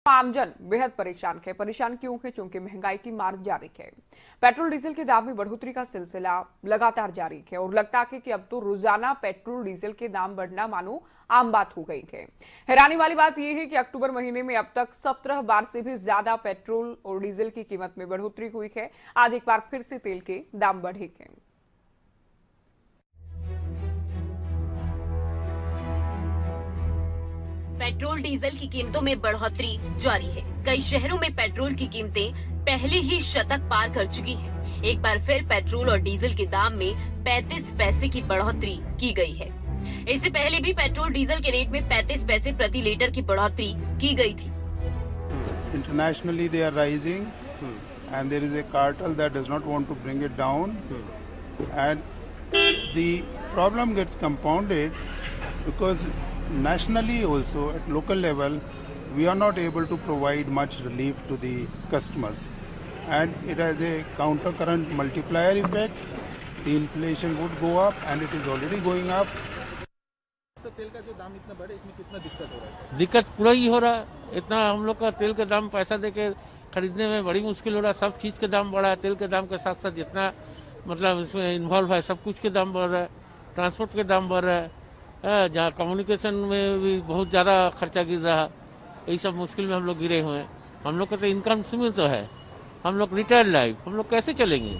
आमजन बेहद परेशान क्यों है? क्योंकि महंगाई की मार जारी है। पेट्रोल डीजल के दाम में बढ़ोतरी का सिलसिला लगातार जारी है और लगता है कि अब तो रोजाना पेट्रोल डीजल के दाम बढ़ना मानो आम बात हो गई है। हैरानी वाली बात यह है कि अक्टूबर महीने में अब तक 17 बार से भी ज्यादा पेट्रोल और डीजल की कीमत में बढ़ोतरी हुई है। आज एक बार फिर से तेल के दाम बढ़े हैं। पेट्रोल डीजल की कीमतों में बढ़ोतरी जारी है। कई शहरों में पेट्रोल की कीमतें पहले ही शतक पार कर चुकी हैं। एक बार फिर पेट्रोल और डीजल के दाम में 35 पैसे की बढ़ोतरी की गई है। इससे पहले भी पेट्रोल डीजल के रेट में 35 पैसे प्रति लीटर की बढ़ोतरी की गई थी। Internationally they are rising and there is a cartel that does not want to bring it down and the problem gets compounded because nationally also at local level we are not able to provide much relief to the customers and it has a counter current multiplier effect. The inflation would go up and it is already going up. तो तेल का जो दाम इतना बढ़े इसमें कितना दिक्कत हो रहा है? दिक्कत पूरा ही हो रहा है। इतना हम लोग का तेल का दाम पैसा देके खरीदने में बड़ी मुश्किल हो रहा है। सब चीज़ के दाम बढ़ा है। तेल के दाम के साथ साथ जितना मतलब इसमें इन्वॉल्व है सब कुछ के दाम बढ़ रहा है। ट्रांसपोर्ट के दाम बढ़ रहा है। जहाँ कम्युनिकेशन में भी बहुत ज़्यादा खर्चा गिर रहा है। यही सब मुश्किल में हम लोग गिरे हुए हैं। हम लोग का तो इनकम सीमित तो है। हम लोग रिटायर्ड लाइफ हम लोग कैसे चलेंगे?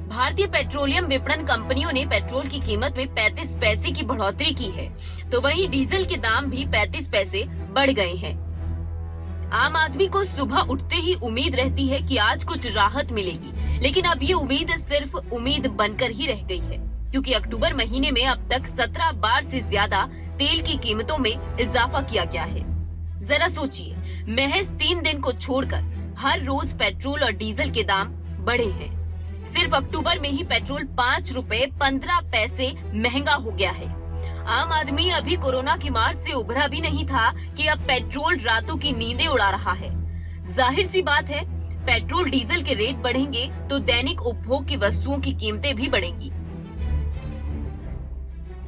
भारतीय पेट्रोलियम विपणन कंपनियों ने पेट्रोल की कीमत में 35 पैसे की बढ़ोतरी की है, तो वहीं डीजल के दाम भी 35 पैसे बढ़ गए हैं। आम आदमी को सुबह उठते ही उम्मीद रहती है कि आज कुछ राहत मिलेगी, लेकिन अब ये उम्मीद सिर्फ उम्मीद बनकर ही रह गई है, क्योंकि अक्टूबर महीने में अब तक 17 बार से ज्यादा तेल की कीमतों में इजाफा किया गया है। जरा सोचिए, महज 3 दिन को छोड़कर हर रोज पेट्रोल और डीजल के दाम बढ़े हैं। सिर्फ अक्टूबर में ही पेट्रोल 5 रुपए 15 पैसे महंगा हो गया है। आम आदमी अभी कोरोना की मार से उभरा भी नहीं था कि अब पेट्रोल रातों की नींदें उड़ा रहा है। जाहिर सी बात है, पेट्रोल डीजल के रेट बढ़ेंगे तो दैनिक उपभोग की वस्तुओं की कीमतें भी बढ़ेंगी,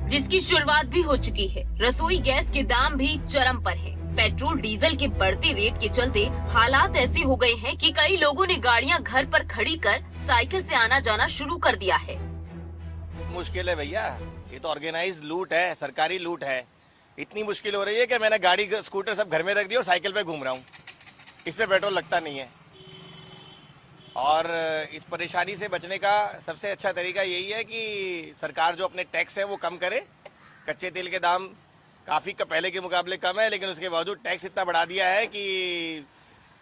जिसकी शुरुआत भी हो चुकी है। रसोई गैस के दाम भी चरम पर है। पेट्रोल डीजल के बढ़ते रेट के चलते हालात ऐसे हो गए हैं कि कई लोगों ने गाड़ियां घर पर खड़ी कर साइकिल से आना जाना शुरू कर दिया है। मुश्किल है भैया, ये तो ऑर्गेनाइज्ड लूट है, सरकारी लूट है। इतनी मुश्किल हो रही है कि मैंने गाड़ी स्कूटर सब घर में रख दिया और साइकिल पे घूम रहा हूँ। इसमें पेट्रोल लगता नहीं है और इस परेशानी से बचने का सबसे अच्छा तरीका यही है कि सरकार जो अपने टैक्स है वो कम करे। कच्चे तेल के दाम काफ़ी पहले के मुकाबले कम है, लेकिन उसके बावजूद टैक्स इतना बढ़ा दिया है कि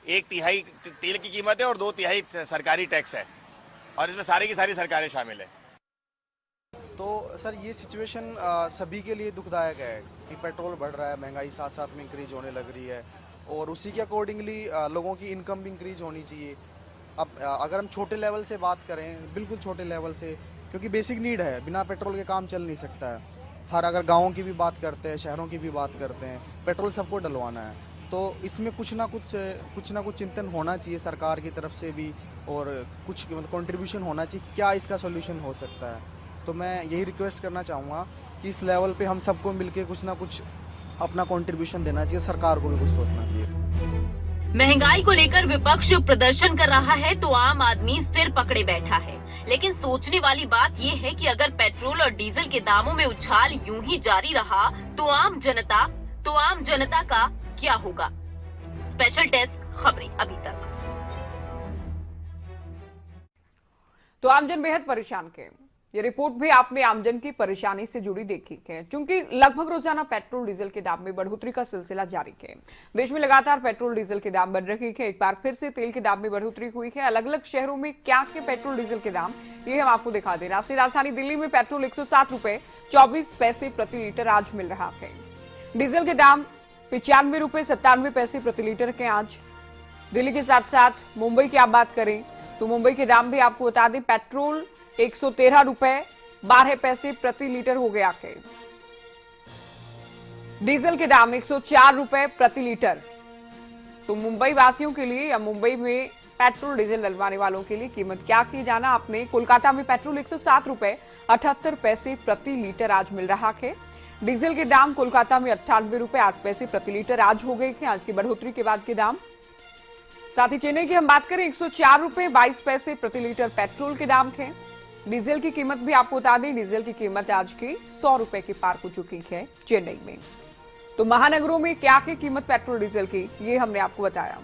1/3 तेल की कीमत है और 2/3 सरकारी टैक्स है और इसमें सारी की सारी सरकारें शामिल है। तो सर ये सिचुएशन सभी के लिए दुखदायक है कि पेट्रोल बढ़ रहा है, महंगाई साथ साथ में इंक्रीज होने लग रही है और उसी के अकॉर्डिंगली लोगों की इनकम भी इंक्रीज होनी चाहिए। अब अगर हम छोटे लेवल से बात करें, बिल्कुल छोटे लेवल से, क्योंकि बेसिक नीड है, बिना पेट्रोल के काम चल नहीं सकता है। हर अगर गाँवों की भी बात करते हैं, शहरों की भी बात करते हैं, पेट्रोल सबको डलवाना है। तो इसमें कुछ ना कुछ चिंतन होना चाहिए सरकार की तरफ से भी और कुछ मतलब कंट्रीब्यूशन होना चाहिए। क्या इसका सोल्यूशन हो सकता है? तो मैं यही रिक्वेस्ट करना चाहूँगा कि इस लेवल पे हम सबको मिलके कुछ ना कुछ अपना कंट्रीब्यूशन देना चाहिए, सरकार को भी कुछ सोचना चाहिए। महंगाई को लेकर विपक्ष प्रदर्शन कर रहा है तो आम आदमी सिर पकड़े बैठा है। लेकिन सोचने वाली बात यह है कि अगर पेट्रोल और डीजल के दामों में उछाल यूं ही जारी रहा तो आम जनता का क्या होगा? स्पेशल डेस्क खबरें अभी तक। तो आमजन बेहद परेशान है। ये रिपोर्ट भी आपने आमजन की परेशानी से जुड़ी देखी है, क्योंकि लगभग रोजाना पेट्रोल डीजल के दाम में बढ़ोतरी का सिलसिला जारी है। देश में लगातार पेट्रोल डीजल के दाम बढ़ रहे हैं। एक बार फिर से तेल के दाम में बढ़ोतरी हुई है। अलग अलग शहरों में क्या है पेट्रोल डीजल के दाम, ये हम आपको दिखा दें। राष्ट्रीय राजधानी दिल्ली में पेट्रोल 107 रुपए 24 पैसे प्रति लीटर आज मिल रहा है। डीजल के दाम 95 रुपए 97 पैसे प्रति लीटर के आज। दिल्ली के साथ साथ मुंबई की आप बात करें तो मुंबई के दाम भी आपको बता दें, पेट्रोल 113 रुपए 12 पैसे प्रति लीटर हो गया है। डीजल के दाम 104 रुपए प्रति लीटर। तो मुंबई वासियों के लिए या मुंबई में पेट्रोल डीजल डलवाने वालों के लिए कीमत क्या की जाना आपने। कोलकाता में पेट्रोल 107 रुपए 78 पैसे प्रति लीटर आज मिल रहा है। डीजल के दाम कोलकाता में 98 रुपए 8 पैसे प्रति लीटर आज हो गए थे। आज की बढ़ोतरी के बाद के दाम। साथ ही चेन्नई की हम बात करें 104 रुपए 22 पैसे प्रति लीटर पेट्रोल के दाम थे। डीजल की कीमत भी आपको बता दें, डीजल की कीमत आज की 100 रुपए के पार हो चुकी है चेन्नई में। तो महानगरों में क्या की कीमत पेट्रोल डीजल की, ये हमने आपको बताया।